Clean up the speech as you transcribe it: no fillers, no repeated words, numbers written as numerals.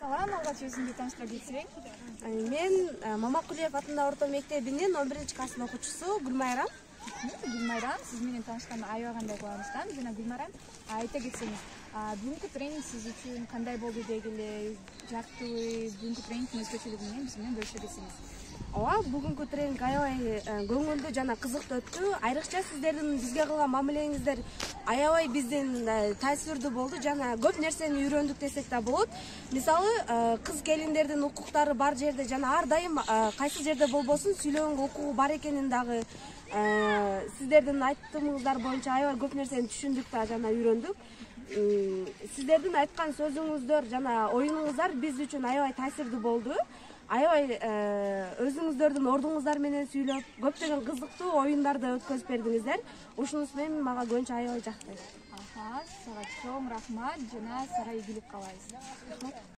Салам, алгач өзүңдү тааныштырып кетсең. Мен Мамакулиев атындагы орто мектебинин 11-класс окуучусу Гүлмайрам. Гүлмайрам, сиз менен таанышканга аябагандай кубанычтамын. Жана Гүлмайрам, айта кетсеңиз, бүгүнкү тренинг сиз үчүн кандай болду дегиле, жактыбы? Бүгүнкү тренингдин өзгөчөлүгү менен биз менен бөлүшө кетсеңиз. Ооба, бүгүнкү тренинг аябай көңүлдүү жана кызыктуу өттү. Айрыкча сиздердин бизге кылган мамилеңиздер аябай биздин таасирдүү болду жана көп нерсени үйрөндүк десек да болот. Мисалы, кыз келиндердин укуктары бар жерде жана ар дайым кайсы жерде болбосун сүйлөгөнгө укугу бар экенин дагы сиздердин айтымыңыздар боюнча аябай көп нерсени түшүндүк да жана үйрөндүк. Сиздердин айткан сөзүңүздөр жана оюнуңуздар биз үчүн аябай таасирдүү болду. Аябай өзүңүздөрдүн ордуңуздар менен сүйлөп, көптөгөн кызыктуу оюндарды өткөзүп бердиңиздер. Ушунус менен мага көбүнчө аябай жакты. Сага чоң рахмат жана сага ийгилик каалайбыз.